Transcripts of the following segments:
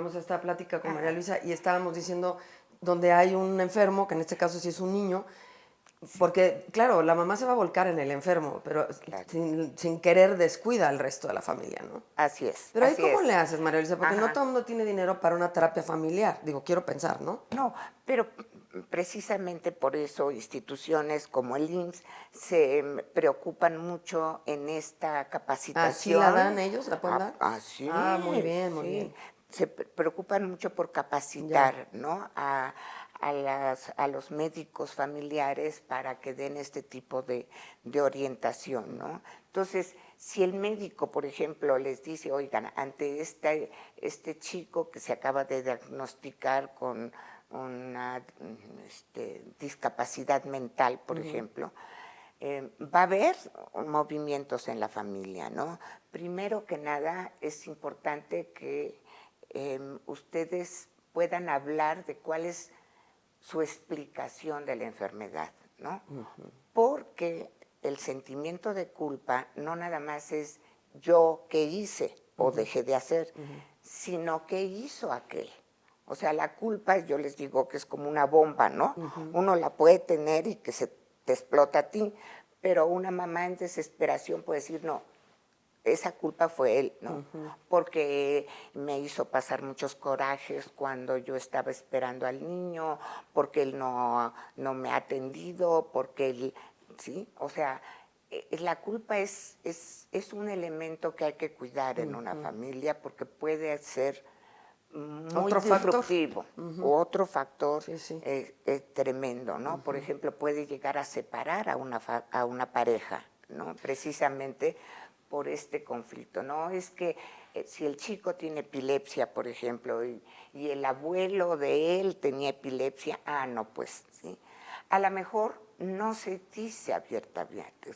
continuamos esta plática con María Ajá. Luisa y estábamos diciendo donde hay un enfermo, que en este caso sí es un niño, Sí, porque, claro, la mamá se va a volcar en el enfermo, pero claro. sin querer descuida al resto de la familia, ¿no? Así es, Pero ahí, así ¿cómo le es. haces, María Luisa? Porque no Ajá. todo el mundo tiene dinero para una terapia familiar. Digo, quiero pensar, ¿no? No, pero precisamente por eso instituciones como el IMSS se preocupan mucho en esta ¿Así la dan capacitación. ellos? ¿La pueden dar? Ah, muy Sí, bien, muy sí. bien. Se preocupan mucho por Ya. capacitar, ¿no? A los médicos familiares para que den este tipo de orientación, ¿no? Entonces, si el médico, por ejemplo, les dice, oigan, ante este chico que se acaba de diagnosticar con una discapacidad mental, por ejemplo, va a haber movimientos en la familia, ¿no? Primero que nada, es importante que ustedes puedan hablar de cuál es su explicación de la enfermedad, ¿no? Porque el sentimiento de culpa no nada más es yo qué hice o dejé de hacer, sino qué hizo aquel. O sea, la culpa, yo les digo que es como una bomba, ¿no? Uno la puede tener y que se te explota a ti, pero una mamá en desesperación puede decir, no, esa culpa fue él, ¿no? Porque me hizo pasar muchos corajes cuando yo estaba esperando al niño, porque él no me ha atendido, porque él, ¿sí? O sea, la culpa es un elemento que hay que cuidar en una familia porque puede ser muy Otro factor. disruptivo. Otro factor Sí, sí. tremendo, ¿no? Por ejemplo, puede llegar a separar a una pareja, ¿no? Precisamente por este conflicto, ¿no? Es que si el chico tiene epilepsia, por ejemplo, y el abuelo de él tenía epilepsia, no, pues, ¿sí? A lo mejor no se dice abiertamente,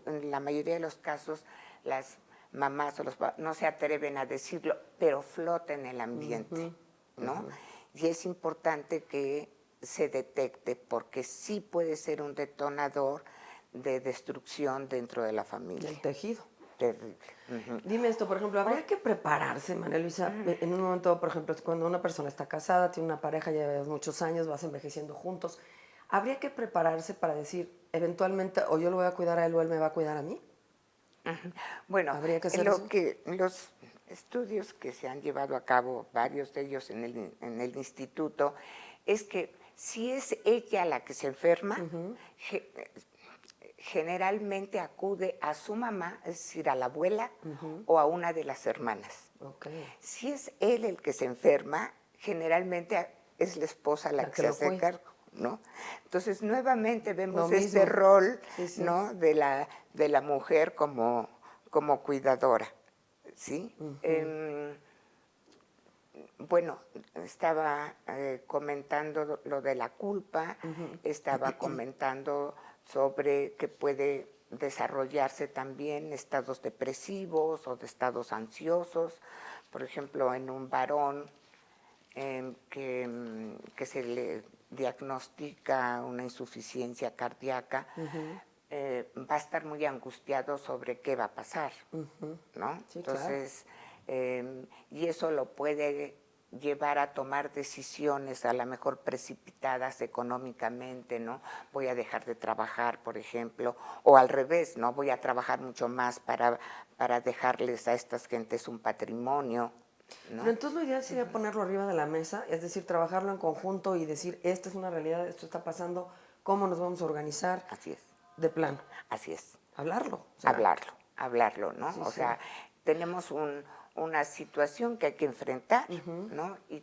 en la mayoría de los casos las mamás o los papás no se atreven a decirlo, pero flota en el ambiente, ¿no? Y es importante que se detecte porque sí puede ser un detonador de destrucción dentro de la familia. Del tejido. Terrible. Dime esto, por ejemplo, ¿habría que prepararse, María Luisa, en un momento, por ejemplo, cuando una persona está casada, tiene una pareja, llevas muchos años, vas envejeciendo juntos, ¿habría que prepararse para decir, eventualmente, o yo lo voy a cuidar a él o él me va a cuidar a mí? Bueno, ¿Habría que hacer eso? los estudios que se han llevado a cabo, varios de ellos en el instituto, es que si es ella la que se enferma, generalmente acude a su mamá, es decir, a la abuela o a una de las hermanas. Okay. Si es él el que se enferma, generalmente es la esposa la que se lo hace cuida. cargo, ¿no? Entonces, nuevamente Lo vemos este mismo. rol, Sí, sí. ¿no? de la mujer como cuidadora, ¿sí? Bueno, estaba comentando lo de la culpa, estaba comentando sobre que puede desarrollarse también estados depresivos o de estados ansiosos. Por ejemplo, en un varón que se le diagnostica una insuficiencia cardíaca, va a estar muy angustiado sobre qué va a pasar, ¿no? Sí, claro. Entonces, y eso lo puede llevar a tomar decisiones a lo mejor precipitadas económicamente, ¿no? Voy a dejar de trabajar, por ejemplo, o al revés, ¿no? Voy a trabajar mucho más para dejarles a estas gentes un patrimonio, ¿no? Pero entonces lo ideal sería ponerlo arriba de la mesa, es decir, trabajarlo en conjunto y decir, esta es una realidad, esto está pasando, ¿cómo nos vamos a organizar? Así es. De plano. Así es. Hablarlo. O sea, Hablarlo, ¿no? sí, O sí. sea, tenemos una situación que hay que enfrentar, ¿no? Y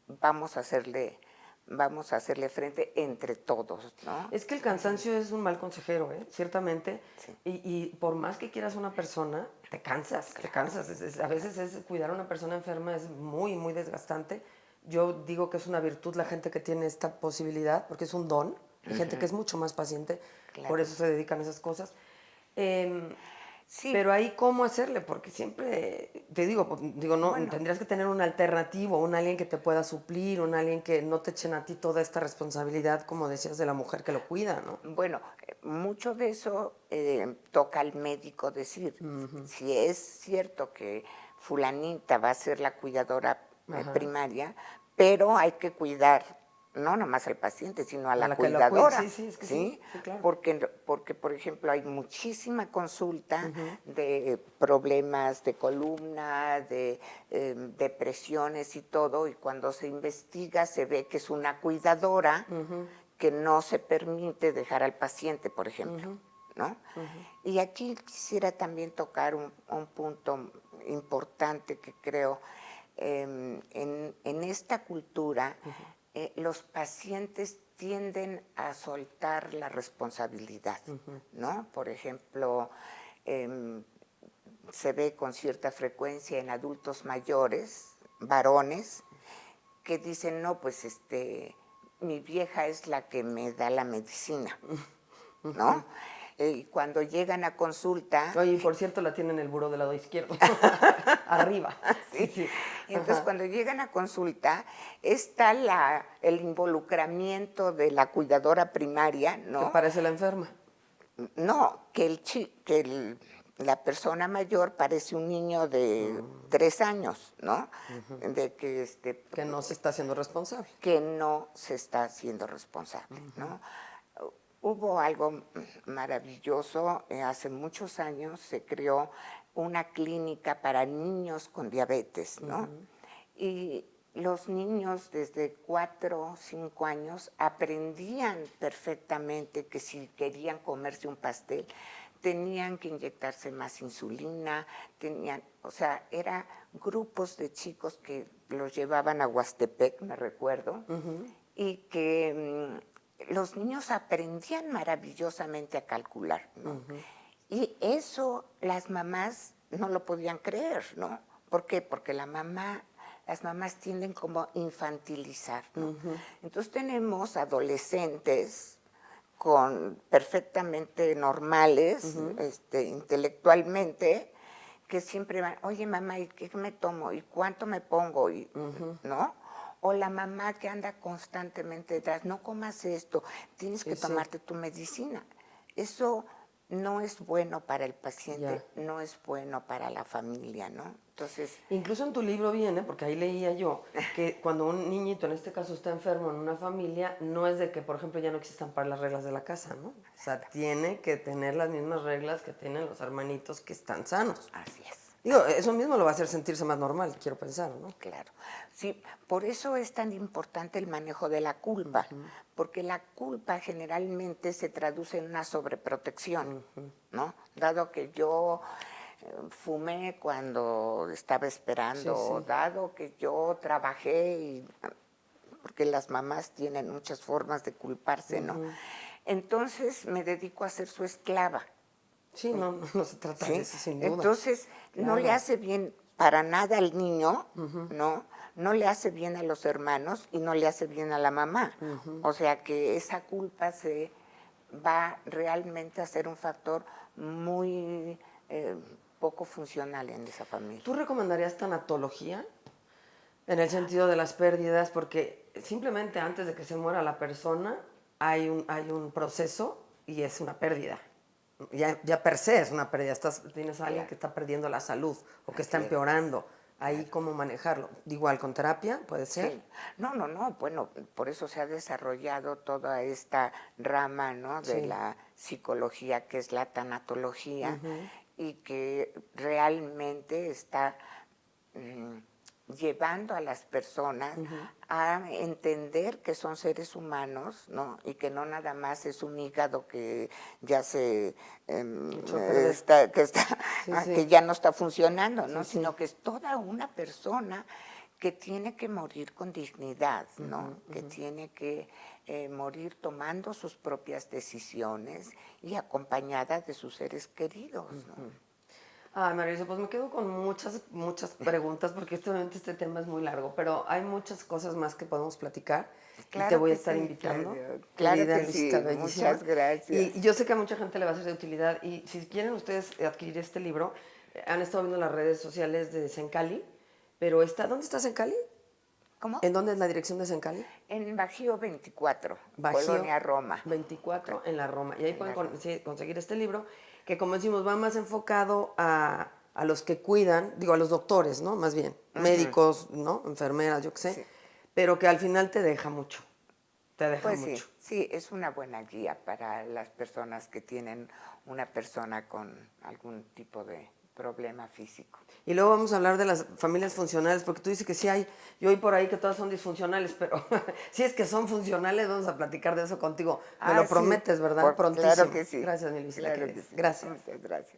vamos a hacerle frente entre todos, ¿no? Es que el cansancio es un mal consejero, ¿eh? Ciertamente. Sí. Y por más que quieras una persona, te cansas, te cansas. A veces cuidar a una persona enferma es muy, muy desgastante. Yo digo que es una virtud la gente que tiene esta posibilidad, porque es un don. Hay gente que es mucho más paciente, Claro. por eso se dedican a esas cosas. Sí. Pero ahí, ¿cómo hacerle? Porque siempre, te digo, no, Bueno. tendrías que tener un alternativo, un alguien que te pueda suplir, un alguien que no te echen a ti toda esta responsabilidad, como decías, de la mujer que lo cuida, ¿no? Bueno, mucho de eso toca al médico decir. Si es cierto que fulanita va a ser la cuidadora Ajá. primaria, pero hay que cuidar no nomás al paciente, sino a la que lo cuida. cuidadora. Sí, sí, es que sí, sí, claro. Porque, por ejemplo, hay muchísima consulta de problemas de columna, de depresiones y todo, y cuando se investiga se ve que es una cuidadora que no se permite dejar al paciente, por ejemplo, ¿no? Y aquí quisiera también tocar un punto importante que creo en esta cultura. Los pacientes tienden a soltar la responsabilidad, ¿no? Por ejemplo, se ve con cierta frecuencia en adultos mayores, varones, que dicen, no, pues mi vieja es la que me da la medicina, ¿no? Y cuando llegan a consulta... Oye, y por cierto, la tiene en el buró del lado izquierdo, arriba. Sí. Sí. Y entonces, cuando llegan a consulta, está el involucramiento de la cuidadora primaria, ¿no? Que parece la enferma. No, la persona mayor parece un niño de 3 años, ¿no? De que no se está haciendo responsable. Que no se está haciendo responsable, ¿no? Hubo algo maravilloso, hace muchos años se creó una clínica para niños con diabetes, ¿no? Y los niños desde 4 o 5 años aprendían perfectamente que si querían comerse un pastel, tenían que inyectarse más insulina, o sea, eran grupos de chicos que los llevaban a Huastepec, me recuerdo, y que los niños aprendían maravillosamente a calcular, ¿no? Y eso las mamás no lo podían creer, ¿no? ¿Por qué? Porque las mamás tienden como a infantilizar, ¿no? Entonces tenemos adolescentes perfectamente normales, intelectualmente, que siempre van, oye mamá, ¿y qué me tomo? ¿Y cuánto me pongo? ¿No? O la mamá que anda constantemente detrás, no comas esto, tienes que tomarte tu medicina. Eso no es bueno para el paciente, no es bueno para la familia, ¿no? Entonces... Incluso en tu libro viene, porque ahí leía yo, que cuando un niñito, en este caso, está enfermo en una familia, no es de que, por ejemplo, ya no existan para las reglas de la casa, ¿no? O sea, tiene que tener las mismas reglas que tienen los hermanitos que están sanos. Así es. Digo, eso mismo lo va a hacer sentirse más normal, quiero pensar, ¿no? Claro. Sí, por eso es tan importante el manejo de la culpa, porque la culpa generalmente se traduce en una sobreprotección, ¿no? Dado que yo fumé cuando estaba esperando, dado que yo trabajé, porque las mamás tienen muchas formas de culparse, ¿no? Entonces me dedico a ser su esclava. Sí, no se trata de eso, sin duda. Entonces, no le hace bien para nada al niño, ¿no? No le hace bien a los hermanos y no le hace bien a la mamá. O sea que esa culpa se va realmente a ser un factor muy poco funcional en esa familia. ¿Tú recomendarías tanatología? En el sentido de las pérdidas, porque simplemente antes de que se muera la persona hay un proceso y es una pérdida. Ya per se es una pérdida. Tienes a alguien que está perdiendo la salud o que está empeorando. Ahí cómo manejarlo. Igual con terapia, puede ser. Sí. No. Bueno, por eso se ha desarrollado toda esta rama, ¿no? De la psicología, que es la tanatología, y que realmente está llevando a las personas a entender que son seres humanos, ¿no? Y que no nada más es un hígado que ya que ya no está funcionando, ¿no? Sino que es toda una persona que tiene que morir con dignidad, ¿no? Que tiene que morir tomando sus propias decisiones y acompañada de sus seres queridos, ¿no? Ay, María Luisa, pues me quedo con muchas preguntas porque este tema es muy largo, pero hay muchas cosas más que podemos platicar y te voy a estar invitando. Claro que sí, muchas gracias. Y yo sé que a mucha gente le va a ser de utilidad y si quieren ustedes adquirir este libro, han estado viendo las redes sociales de Sencali, pero ¿dónde está Sencali? ¿Cómo? ¿En dónde es la dirección de Sencali? En Bajío 24, Colonia Roma. 24 en la Roma. Y ahí pueden conseguir este libro, que como decimos, va más enfocado a a los que cuidan, digo, a los doctores, ¿no? Más bien, médicos, ¿no? Enfermeras, yo qué sé, Sí. pero que al final te deja mucho, te deja Pues mucho. sí, es una buena guía para las personas que tienen una persona con algún tipo de problema físico. Y luego vamos a hablar de las familias funcionales, porque tú dices que sí hay, yo oí por ahí que todas son disfuncionales, pero si es que son funcionales, vamos a platicar de eso contigo. Me lo Sí, prometes, ¿verdad? claro Prontísimo. que sí. Gracias, mi Luisita Claro querida. que sí. Gracias. Muchas gracias.